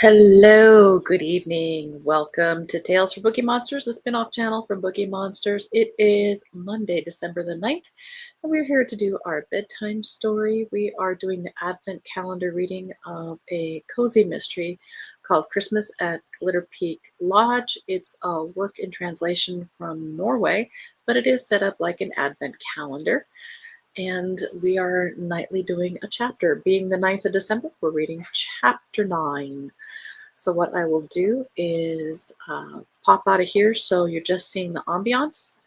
Hello, good evening. Welcome to Tales for Bookeemonsters, the spin-off channel from Bookeemonsters. It is Monday, December the 9th, and we're here to do our bedtime story. We are doing the Advent calendar reading of a cozy mystery called Christmas at Glitter Peak Lodge. It's a work in translation from Norway, but it is set up like an Advent calendar. And we are nightly doing a chapter. Being the 9th of December, we're reading chapter 9. So what I will do is pop out of here so you're just seeing the ambiance.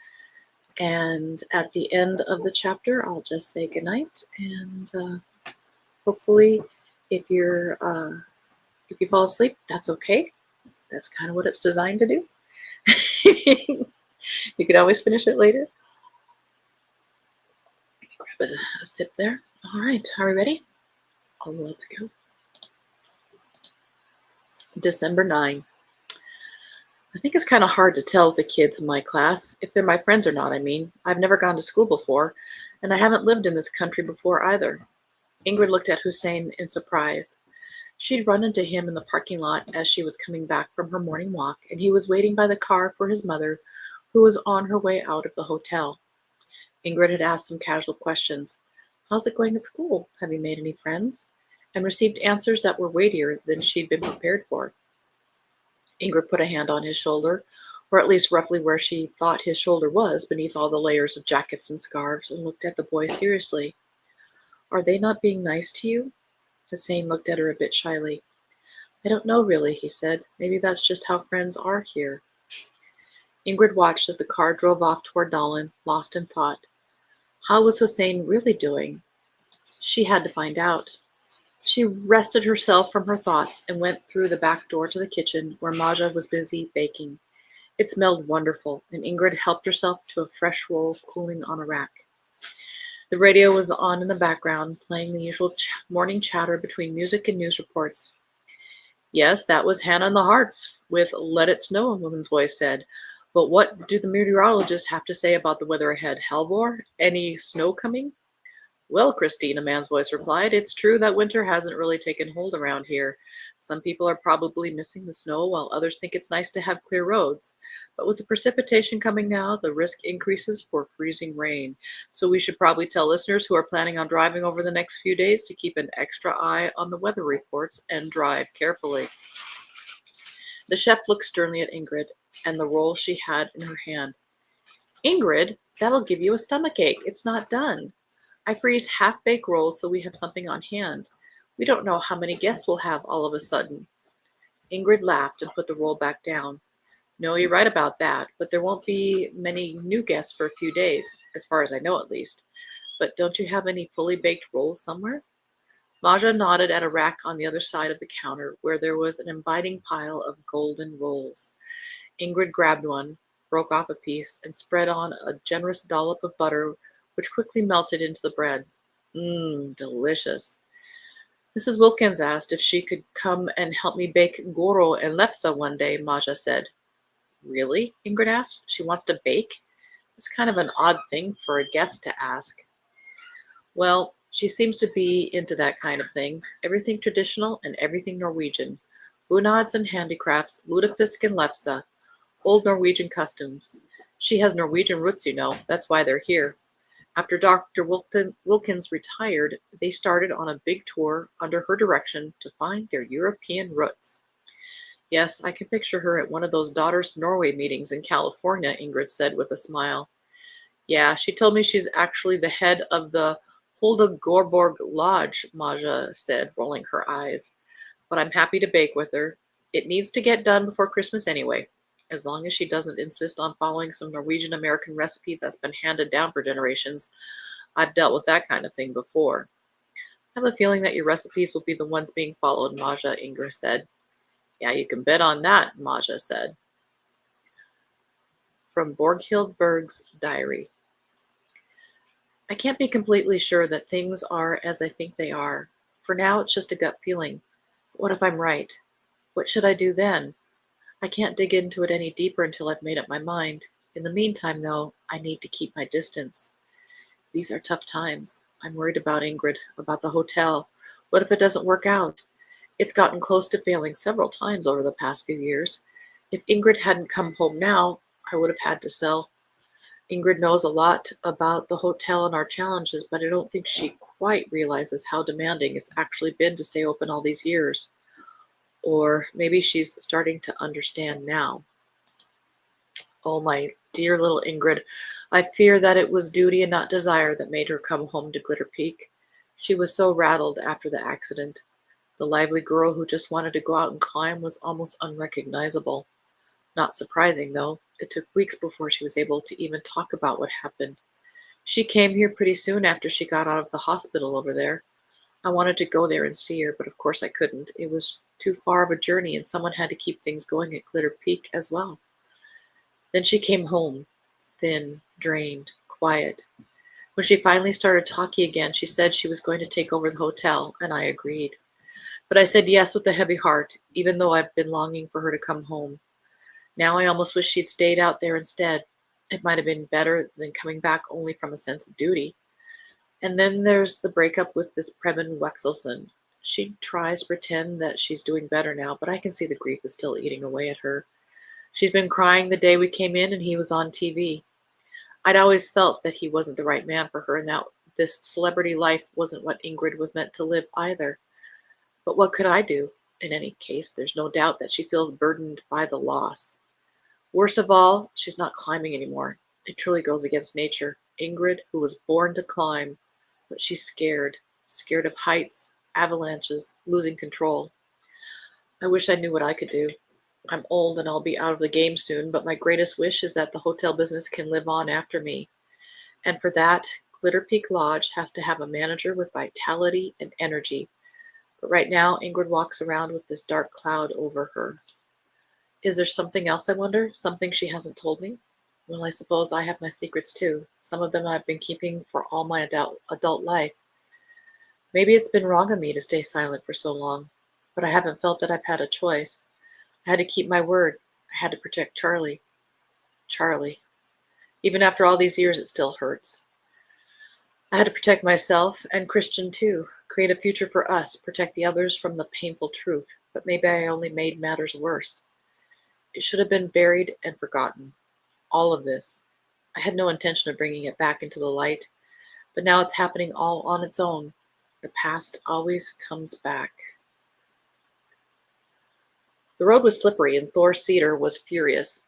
And at the end of the chapter, I'll just say goodnight. And hopefully, if you fall asleep, that's okay. That's kind of what it's designed to do. You can always finish it later. Grab a sip there. All right, are we ready? Oh, let's go. December 9. I think it's kind of hard to tell the kids in my class, if they're my friends or not, I mean. I've never gone to school before, and I haven't lived in this country before either. Ingrid looked at Hussein in surprise. She'd run into him in the parking lot as she was coming back from her morning walk, and he was waiting by the car for his mother, who was on her way out of the hotel. Ingrid had asked some casual questions. How's it going at school? Have you made any friends? And received answers that were weightier than she'd been prepared for. Ingrid put a hand on his shoulder, or at least roughly where she thought his shoulder was beneath all the layers of jackets and scarves, and looked at the boy seriously. Are they not being nice to you? Hussein looked at her a bit shyly. I don't know really, he said. Maybe that's just how friends are here. Ingrid watched as the car drove off toward Nolan, lost in thought. How was Hussein really doing? She had to find out. She wrested herself from her thoughts and went through the back door to the kitchen where Maja was busy baking. It smelled wonderful, and Ingrid helped herself to a fresh roll cooling on a rack. The radio was on in the background, playing the usual morning chatter between music and news reports. Yes, that was Hannah and the Hearts with Let It Snow, a woman's voice said. But what do the meteorologists have to say about the weather ahead, Halvor? Any snow coming? Well, Christine, a man's voice replied, it's true that winter hasn't really taken hold around here. Some people are probably missing the snow, while others think it's nice to have clear roads. But with the precipitation coming now, the risk increases for freezing rain. So we should probably tell listeners who are planning on driving over the next few days to keep an extra eye on the weather reports and drive carefully. The chef looked sternly at Ingrid and the roll she had in her hand. Ingrid, that'll give you a stomachache. It's not done. I freeze half-baked rolls so we have something on hand. We don't know how many guests we'll have all of a sudden. Ingrid laughed and put the roll back down. No, you're right about that, but there won't be many new guests for a few days, as far as I know at least. But don't you have any fully baked rolls somewhere? Maja nodded at a rack on the other side of the counter where there was an inviting pile of golden rolls. Ingrid grabbed one, broke off a piece, and spread on a generous dollop of butter which quickly melted into the bread. Delicious. Mrs. Wilkins asked if she could come and help me bake goro and lefse one day, Maja said. Really? Ingrid asked. She wants to bake? It's kind of an odd thing for a guest to ask. Well, she seems to be into that kind of thing. Everything traditional and everything Norwegian. Bunads and handicrafts, lutefisk and lefse, old Norwegian customs. She has Norwegian roots, you know. That's why they're here. After Dr. Wilkins retired, they started on a big tour under her direction to find their European roots. Yes, I can picture her at one of those Daughters of Norway meetings in California, Ingrid said with a smile. Yeah, she told me she's actually the head of the Hulda Gorborg Lodge, Maja said, rolling her eyes. But I'm happy to bake with her. It needs to get done before Christmas anyway, as long as she doesn't insist on following some Norwegian-American recipe that's been handed down for generations. I've dealt with that kind of thing before. I have a feeling that your recipes will be the ones being followed, Maja, Ingrid said. Yeah, you can bet on that, Maja said. From Borghild Berg's diary. I can't be completely sure that things are as I think they are. For now, it's just a gut feeling. What if I'm right? What should I do then? I can't dig into it any deeper until I've made up my mind. In the meantime, though, I need to keep my distance. These are tough times. I'm worried about Ingrid, about the hotel. What if it doesn't work out? It's gotten close to failing several times over the past few years. If Ingrid hadn't come home now, I would have had to sell. Ingrid knows a lot about the hotel and our challenges, but I don't think she quite realizes how demanding it's actually been to stay open all these years. Or maybe she's starting to understand now. Oh, my dear little Ingrid, I fear that it was duty and not desire that made her come home to Glitter Peak. She was so rattled after the accident. The lively girl who just wanted to go out and climb was almost unrecognizable. Not surprising, though. It took weeks before she was able to even talk about what happened. She came here pretty soon after she got out of the hospital over there. I wanted to go there and see her, but of course I couldn't. It was too far of a journey, and someone had to keep things going at Glitter Peak as well. Then she came home, thin, drained, quiet. When she finally started talking again, she said she was going to take over the hotel, and I agreed. But I said yes with a heavy heart, even though I've been longing for her to come home. Now I almost wish she'd stayed out there instead. It might have been better than coming back only from a sense of duty. And then there's the breakup with this Preben Wexelson. She tries to pretend that she's doing better now, but I can see the grief is still eating away at her. She's been crying the day we came in and he was on TV. I'd always felt that he wasn't the right man for her and that this celebrity life wasn't what Ingrid was meant to live either. But what could I do? In any case, there's no doubt that she feels burdened by the loss. Worst of all, she's not climbing anymore. It truly goes against nature. Ingrid, who was born to climb, but she's scared of heights, avalanches, losing control. I wish I knew what I could do. I'm old and I'll be out of the game soon, but my greatest wish is that the hotel business can live on after me. And for that, Glitter Peak Lodge has to have a manager with vitality and energy. But right now, Ingrid walks around with this dark cloud over her. Is there something else, I wonder? Something she hasn't told me? Well, I suppose I have my secrets too. Some of them I've been keeping for all my adult life. Maybe it's been wrong of me to stay silent for so long, but I haven't felt that I've had a choice. I had to keep my word. I had to protect Charlie. Charlie. Even after all these years, it still hurts. I had to protect myself and Christian too. Create a future for us, protect the others from the painful truth. But maybe I only made matters worse. It should have been buried and forgotten. All of this. I had no intention of bringing it back into the light, but now it's happening all on its own. The past always comes back. The road was slippery and Thor Cedar was furious.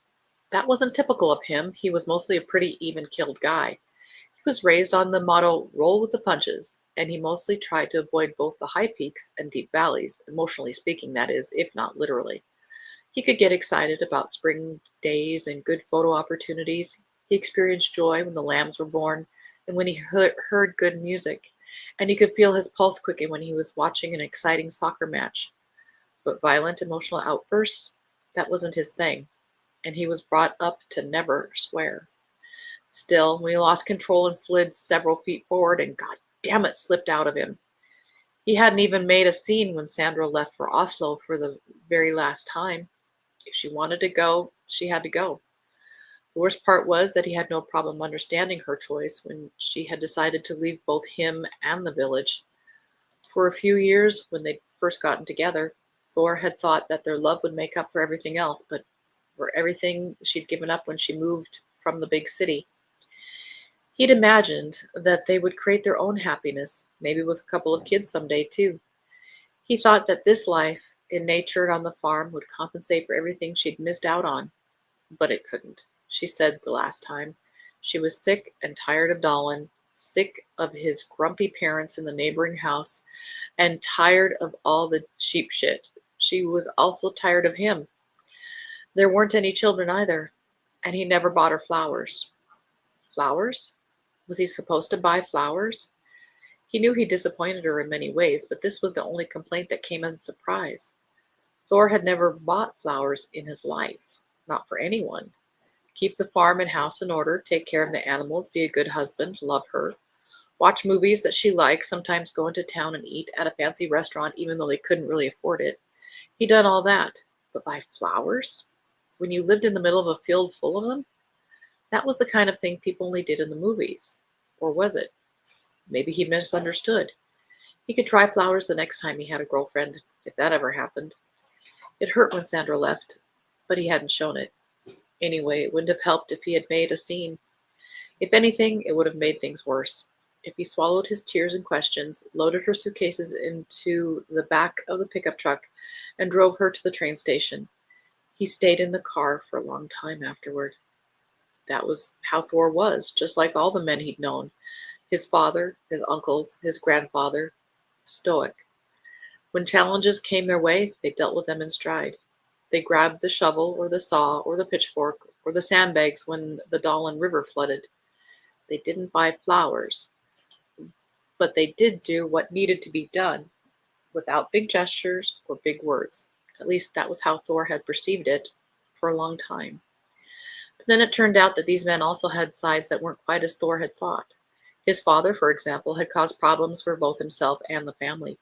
That wasn't typical of him. He was mostly a pretty even-keeled guy. He was raised on the motto, roll with the punches, and he mostly tried to avoid both the high peaks and deep valleys, emotionally speaking, that is, if not literally. He could get excited about spring days and good photo opportunities. He experienced joy when the lambs were born and when he heard good music, and he could feel his pulse quicken when he was watching an exciting soccer match. But violent emotional outbursts, that wasn't his thing, and he was brought up to never swear. Still, when he lost control and slid several feet forward and god damn it slipped out of him. He hadn't even made a scene when Sandra left for Oslo for the very last time. If she wanted to go, she had to go. The worst part was that he had no problem understanding her choice when she had decided to leave both him and the village. For a few years, when they'd first gotten together, Thor had thought that their love would make up for everything else, but for everything she'd given up when she moved from the big city. He'd imagined that they would create their own happiness, maybe with a couple of kids someday too. He thought that this life, in nature and on the farm, would compensate for everything she'd missed out on. But it couldn't, she said the last time. She was sick and tired of Dolan, sick of his grumpy parents in the neighboring house, and tired of all the sheep shit. She was also tired of him. There weren't any children either, and he never bought her flowers. Flowers? Was he supposed to buy flowers? He knew he disappointed her in many ways, but this was the only complaint that came as a surprise. Thor had never bought flowers in his life, not for anyone. Keep the farm and house in order, take care of the animals, be a good husband, love her, watch movies that she liked, sometimes go into town and eat at a fancy restaurant even though they couldn't really afford it. He'd done all that, but buy flowers? When you lived in the middle of a field full of them? That was the kind of thing people only did in the movies. Or was it? Maybe he misunderstood. He could try flowers the next time he had a girlfriend. if that ever happened. It hurt when Sandra left, but he hadn't shown it. Anyway, it wouldn't have helped if he had made a scene. If anything, it would have made things worse. If he swallowed his tears and questions, loaded her suitcases into the back of the pickup truck, and drove her to the train station. He stayed in the car for a long time afterward. That was how Thor was, just like all the men he'd known. His father, his uncles, his grandfather, stoic. When challenges came their way, they dealt with them in stride. They grabbed the shovel or the saw or the pitchfork or the sandbags when the Dahlan River flooded. They didn't buy flowers, but they did do what needed to be done without big gestures or big words. At least that was how Thor had perceived it for a long time. But then it turned out that these men also had sides that weren't quite as Thor had thought. His father, for example, had caused problems for both himself and the family.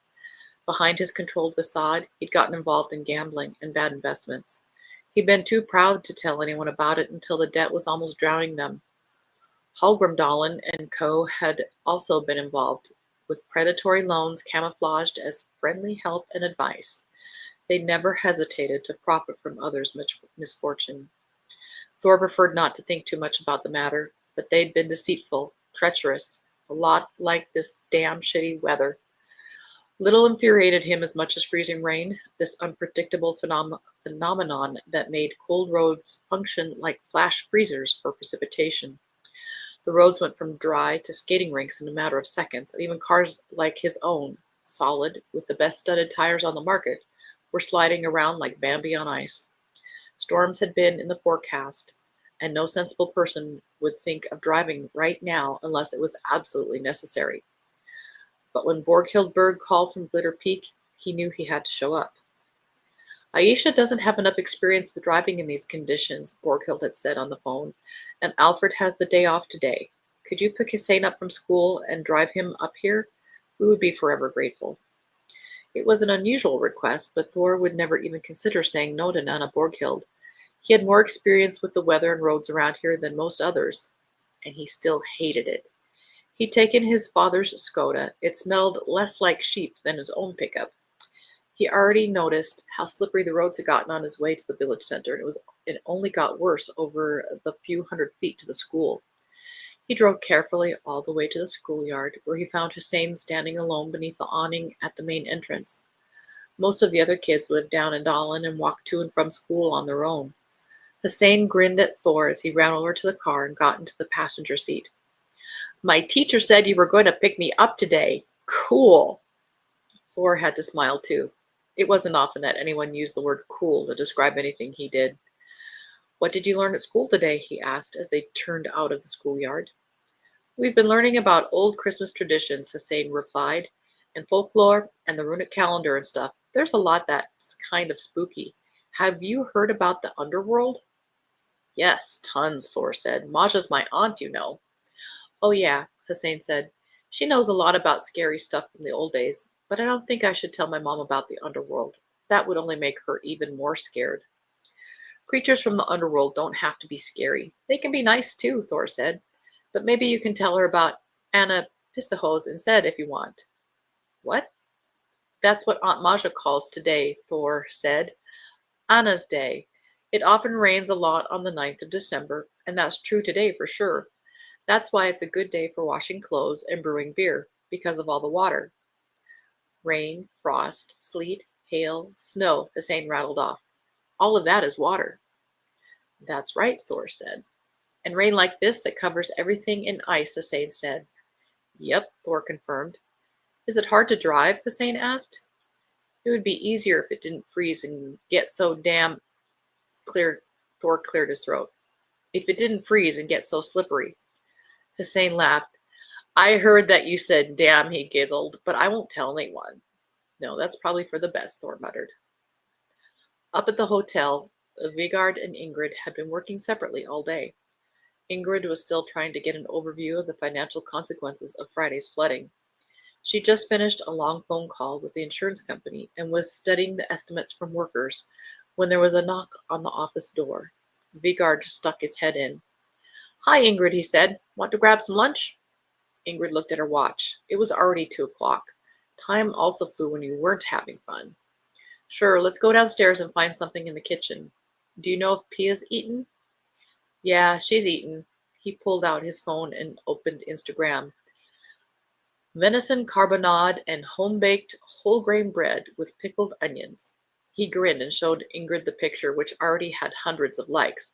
Behind his controlled facade, he'd gotten involved in gambling and bad investments. He'd been too proud to tell anyone about it until the debt was almost drowning them. Hallgrim Dahlan and co. had also been involved, with predatory loans camouflaged as friendly help and advice. They never hesitated to profit from others' misfortune. Thor preferred not to think too much about the matter, but they'd been deceitful, treacherous, a lot like this damn shitty weather. Little infuriated him as much as freezing rain, this unpredictable phenomenon that made cold roads function like flash freezers for precipitation. The roads went from dry to skating rinks in a matter of seconds, and even cars like his own, solid, with the best studded tires on the market, were sliding around like Bambi on ice. Storms had been in the forecast, and no sensible person would think of driving right now unless it was absolutely necessary. But when Borghild Berg called from Glitter Peak, he knew he had to show up. Aisha doesn't have enough experience with driving in these conditions, Borghild had said on the phone, and Alfred has the day off today. Could you pick Hussein up from school and drive him up here? We would be forever grateful. It was an unusual request, but Thor would never even consider saying no to Nana Borghild. He had more experience with the weather and roads around here than most others, and he still hated it. He'd taken his father's Skoda. It smelled less like sheep than his own pickup. He already noticed how slippery the roads had gotten on his way to the village center, and it only got worse over the few hundred feet to the school. He drove carefully all the way to the schoolyard, where he found Hussein standing alone beneath the awning at the main entrance. Most of the other kids lived down in Dahlan and walked to and from school on their own. Hussein grinned at Thor as he ran over to the car and got into the passenger seat. My teacher said you were going to pick me up today. Cool. Thor had to smile too. It wasn't often that anyone used the word cool to describe anything he did. What did you learn at school today? He asked as they turned out of the schoolyard. We've been learning about old Christmas traditions, Hussein replied, and folklore and the runic calendar and stuff. There's a lot that's kind of spooky. Have you heard about the underworld? Yes, tons, Thor said. Maja's my aunt, you know. Oh yeah, Hussein said. She knows a lot about scary stuff from the old days, but I don't think I should tell my mom about the underworld. That would only make her even more scared. Creatures from the underworld don't have to be scary. They can be nice too, Thor said. But maybe you can tell her about Anna Pisahos instead if you want. What? That's what Aunt Maja calls today, Thor said. Anna's Day. It often rains a lot on the 9th of December, and that's true today for sure. That's why it's a good day for washing clothes and brewing beer, because of all the water. Rain, frost, sleet, hail, snow, Hussein rattled off. All of that is water. That's right, Thor said. And rain like this that covers everything in ice, Hussein said. Yep, Thor confirmed. Is it hard to drive? Hussein asked. It would be easier if it didn't freeze and get so damn clear. Thor cleared his throat. If it didn't freeze and get so slippery. Hussein laughed. I heard that you said damn, he giggled, but I won't tell anyone. No, that's probably for the best, Thor muttered. Up at the hotel, Vigard and Ingrid had been working separately all day. Ingrid was still trying to get an overview of the financial consequences of Friday's flooding. She just finished a long phone call with the insurance company and was studying the estimates from workers when there was a knock on the office door. Vigard stuck his head in. Hi, Ingrid, he said. Want to grab some lunch? Ingrid looked at her watch. It was already 2 o'clock. Time also flew when you weren't having fun. Sure, let's go downstairs and find something in the kitchen. Do you know if Pia's eaten? Yeah, she's eaten. He pulled out his phone and opened Instagram. Venison carbonade and home-baked whole grain bread with pickled onions. He grinned and showed Ingrid the picture, which already had hundreds of likes.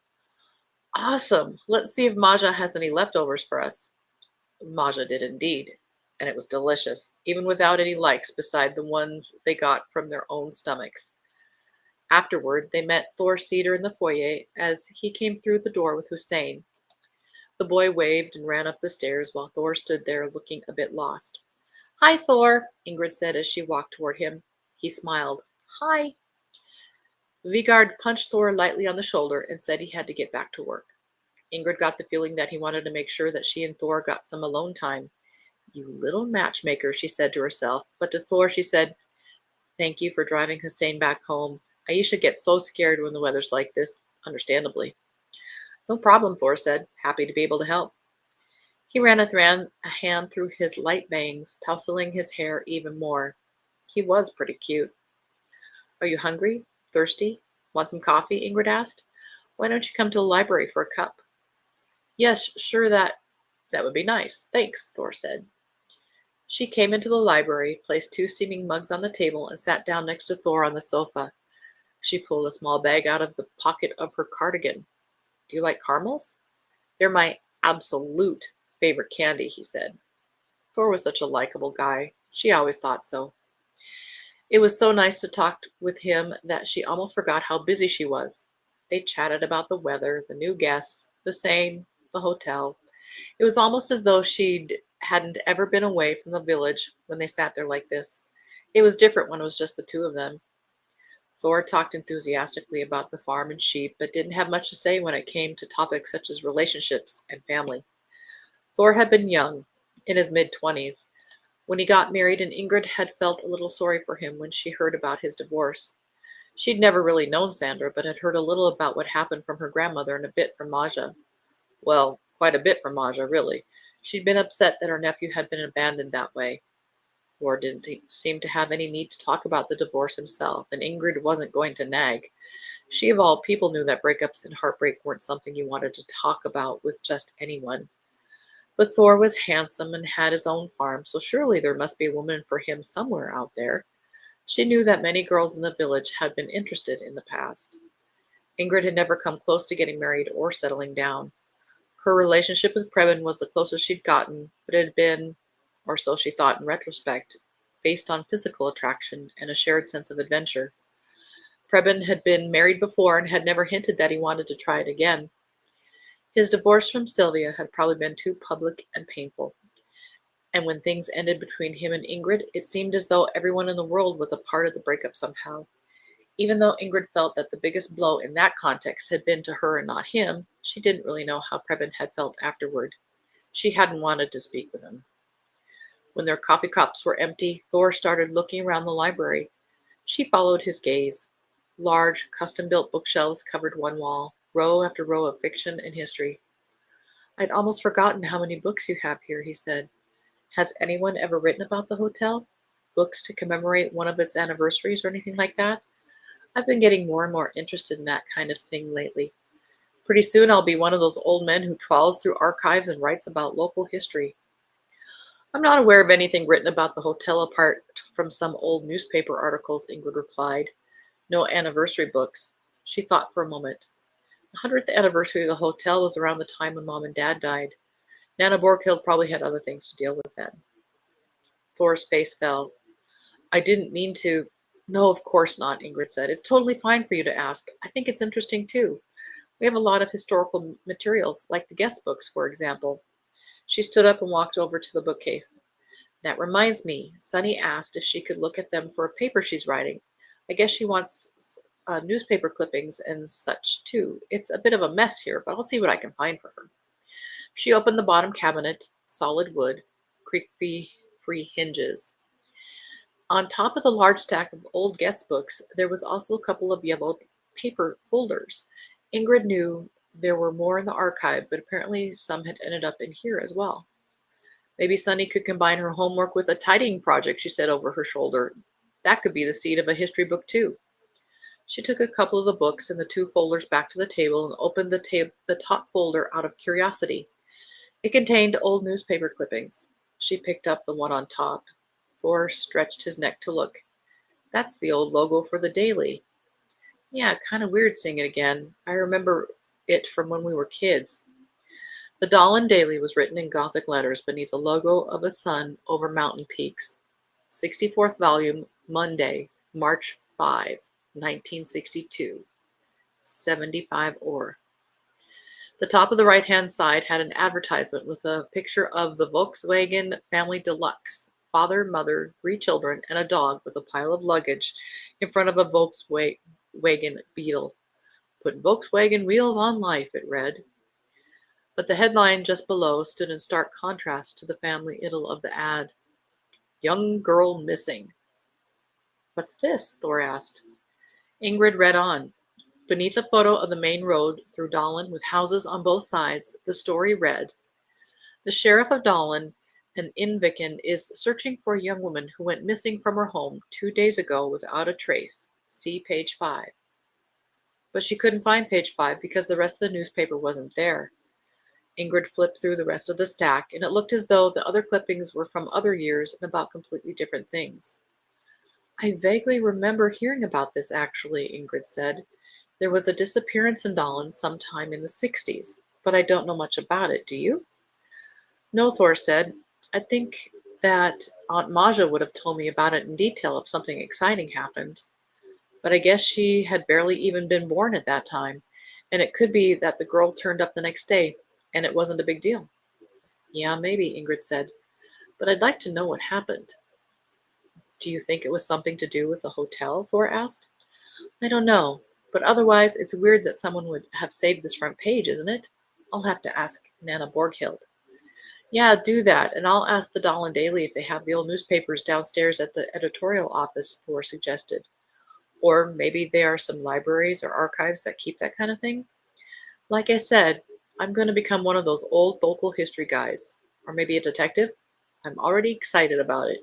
Awesome! Let's see if Maja has any leftovers for us. Maja did indeed, and it was delicious, even without any likes beside the ones they got from their own stomachs. Afterward, they met Thor Cedar in the foyer as he came through the door with Hussein. The boy waved and ran up the stairs while Thor stood there looking a bit lost. Hi, Thor, Ingrid said as she walked toward him. He smiled. Hi. Vigard punched Thor lightly on the shoulder and said he had to get back to work. Ingrid got the feeling that he wanted to make sure that she and Thor got some alone time. You little matchmaker, she said to herself, but to Thor she said, thank you for driving Hussein back home. Aisha gets so scared when the weather's like this, understandably. No problem, Thor said, happy to be able to help. He ran a hand through his light bangs, tousling his hair even more. He was pretty cute. Are you hungry? Thirsty? Want some coffee? Ingrid asked. Why don't you come to the library for a cup? Yes, sure, that would be nice. Thanks, Thor said. She came into the library, placed 2 steaming mugs on the table, and sat down next to Thor on the sofa. She pulled a small bag out of the pocket of her cardigan. Do you like caramels? They're my absolute favorite candy, he said. Thor was such a likable guy. She always thought so. It was so nice to talk with him that she almost forgot how busy she was. They chatted about the weather, the new guests, Hussein, the hotel. It was almost as though she hadn't ever been away from the village when they sat there like this. It was different when it was just the two of them. Thor talked enthusiastically about the farm and sheep, but didn't have much to say when it came to topics such as relationships and family. Thor had been young, in his mid-20s, when he got married, and Ingrid had felt a little sorry for him when she heard about his divorce. She'd never really known Sandra, but had heard a little about what happened from her grandmother and a bit from Maja. Well, quite a bit from Maja, really. She'd been upset that her nephew had been abandoned that way. Thor didn't seem to have any need to talk about the divorce himself, and Ingrid wasn't going to nag. She, of all people, knew that breakups and heartbreak weren't something you wanted to talk about with just anyone. But Thor was handsome and had his own farm, so surely there must be a woman for him somewhere out there. She knew that many girls in the village had been interested in the past. Ingrid had never come close to getting married or settling down. Her relationship with Preben was the closest she'd gotten, but it had been, or so she thought in retrospect, based on physical attraction and a shared sense of adventure. Preben had been married before and had never hinted that he wanted to try it again. His divorce from Sylvia had probably been too public and painful. And when things ended between him and Ingrid, it seemed as though everyone in the world was a part of the breakup somehow. Even though Ingrid felt that the biggest blow in that context had been to her and not him, she didn't really know how Preben had felt afterward. She hadn't wanted to speak with him. When their coffee cups were empty, Thor started looking around the library. She followed his gaze. Large, custom-built bookshelves covered one wall, row after row of fiction and history. I'd almost forgotten how many books you have here, he said. Has anyone ever written about the hotel? Books to commemorate one of its anniversaries or anything like that? I've been getting more and more interested in that kind of thing lately. Pretty soon I'll be one of those old men who trawls through archives and writes about local history. I'm not aware of anything written about the hotel apart from some old newspaper articles, Ingrid replied. No anniversary books. She thought for a moment. The 100th anniversary of the hotel was around the time when Mom and Dad died. Nana Borghild probably had other things to deal with then. Thor's face fell. I didn't mean to. No, of course not, Ingrid said. It's totally fine for you to ask. I think it's interesting, too. We have a lot of historical materials, like the guest books, for example. She stood up and walked over to the bookcase. That reminds me, Sunny asked if she could look at them for a paper she's writing. I guess she wants newspaper clippings and such, too. It's a bit of a mess here, but I'll see what I can find for her. She opened the bottom cabinet, solid wood, creak-free hinges. On top of the large stack of old guest books, there was also a couple of yellowed paper folders. Ingrid knew there were more in the archive, but apparently some had ended up in here as well. Maybe Sunny could combine her homework with a tidying project, she said over her shoulder. That could be the seed of a history book, too. She took a couple of the books and the two folders back to the table and opened the top folder out of curiosity. It contained old newspaper clippings. She picked up the one on top. Thor stretched his neck to look. That's the old logo for the Daily. Yeah, kind of weird seeing it again. I remember it from when we were kids. The Dahlin Daily was written in Gothic letters beneath the logo of a sun over mountain peaks. 64th volume, Monday, March 5, 1962. 75 or. The top of the right-hand side had an advertisement with a picture of the Volkswagen Family Deluxe, father, mother, 3 children, and a dog with a pile of luggage in front of a Volkswagen Beetle. Put Volkswagen wheels on life, it read. But the headline just below stood in stark contrast to the family idyll of the ad. Young girl missing. What's this? Thor asked. Ingrid read on. Beneath a photo of the main road through Dahlin with houses on both sides, the story read, The sheriff of Dahlin, an Invikin, is searching for a young woman who went missing from her home 2 days ago without a trace. See page 5. But she couldn't find page 5 because the rest of the newspaper wasn't there. Ingrid flipped through the rest of the stack, and it looked as though the other clippings were from other years and about completely different things. I vaguely remember hearing about this, actually, Ingrid said. There was a disappearance in Dahlin sometime in the 60s, but I don't know much about it. Do you? No, Thor said. I think that Aunt Maja would have told me about it in detail if something exciting happened. But I guess she had barely even been born at that time, and it could be that the girl turned up the next day, and it wasn't a big deal. Yeah, maybe, Ingrid said, but I'd like to know what happened. Do you think it was something to do with the hotel? Thor asked. I don't know, but otherwise it's weird that someone would have saved this front page, isn't it? I'll have to ask Nana Borghild. Yeah, do that, and I'll ask the Dahlin Daily if they have the old newspapers downstairs at the editorial office, Thor suggested. Or maybe there are some libraries or archives that keep that kind of thing. Like I said, I'm going to become one of those old local history guys. Or maybe a detective. I'm already excited about it.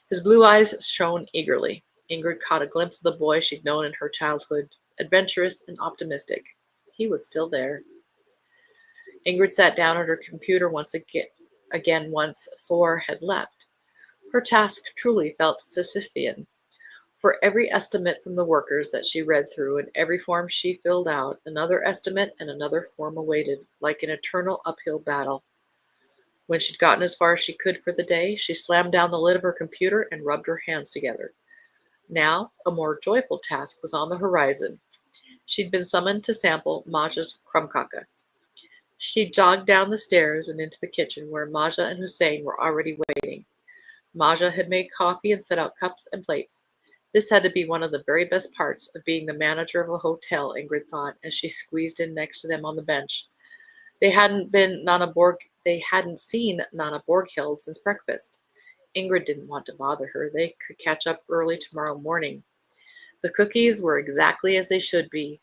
His blue eyes shone eagerly. Ingrid caught a glimpse of the boy she'd known in her childhood, adventurous and optimistic. He was still there. Ingrid sat down at her computer again once Thor had left. Her task truly felt Sisyphean. For every estimate from the workers that she read through and every form she filled out, another estimate and another form awaited, like an eternal uphill battle. When she'd gotten as far as she could for the day, she slammed down the lid of her computer and rubbed her hands together. Now, a more joyful task was on the horizon. She'd been summoned to sample Maja's kransekake. She jogged down the stairs and into the kitchen where Maja and Hussein were already waiting. Maja had made coffee and set out cups and plates. This had to be one of the very best parts of being the manager of a hotel, Ingrid thought, as she squeezed in next to them on the bench. They hadn't seen Nana Borghild since breakfast. Ingrid didn't want to bother her. They could catch up early tomorrow morning. The cookies were exactly as they should be,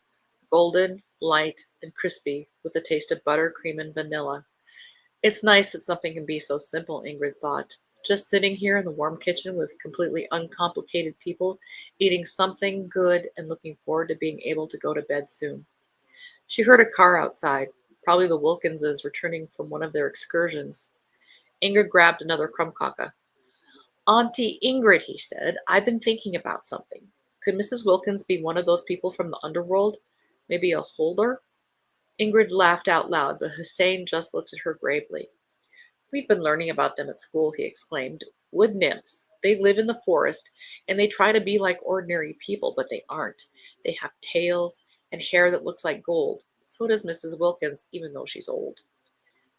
golden, light, and crispy, with a taste of butter, cream, and vanilla. It's nice that something can be so simple, Ingrid thought. Just sitting here in the warm kitchen with completely uncomplicated people, eating something good and looking forward to being able to go to bed soon. She heard a car outside, probably the Wilkinses returning from one of their excursions. Ingrid grabbed another kransekake. Auntie Ingrid, he said, I've been thinking about something. Could Mrs. Wilkins be one of those people from the underworld? Maybe a holder? Ingrid laughed out loud, but Hussein just looked at her gravely. We've been learning about them at school, he exclaimed. Wood nymphs. They live in the forest, and they try to be like ordinary people, but they aren't. They have tails and hair that looks like gold. So does Mrs. Wilkins, even though she's old.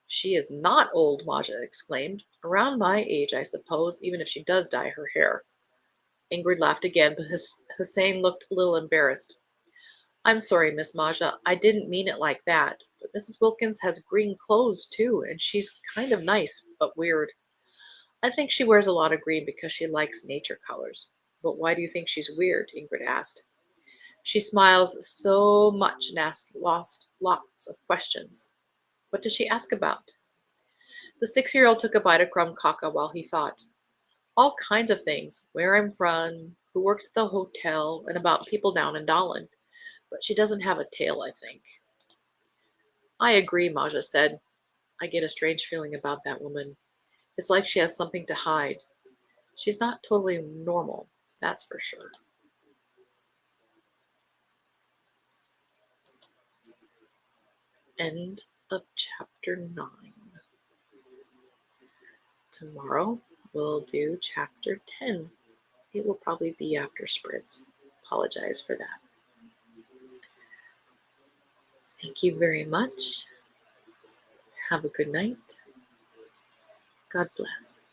She is not old, Maja exclaimed. Around my age, I suppose, even if she does dye her hair. Ingrid laughed again, but Hussein looked a little embarrassed. I'm sorry, Miss Maja. I didn't mean it like that. But Mrs. Wilkins has green clothes, too, and she's kind of nice, but weird. I think she wears a lot of green because she likes nature colors. But why do you think she's weird? Ingrid asked. She smiles so much and asks lots of questions. What does she ask about? The 6-year-old took a bite of kransekake while he thought. All kinds of things. Where I'm from, who works at the hotel and about people down in Dallin. But she doesn't have a tail, I think. I agree, Maja said. I get a strange feeling about that woman. It's like she has something to hide. She's not totally normal, that's for sure. End of chapter 9. Tomorrow we'll do chapter 10. It will probably be after Spritz. Apologize for that. Thank you very much. Have a good night. God bless.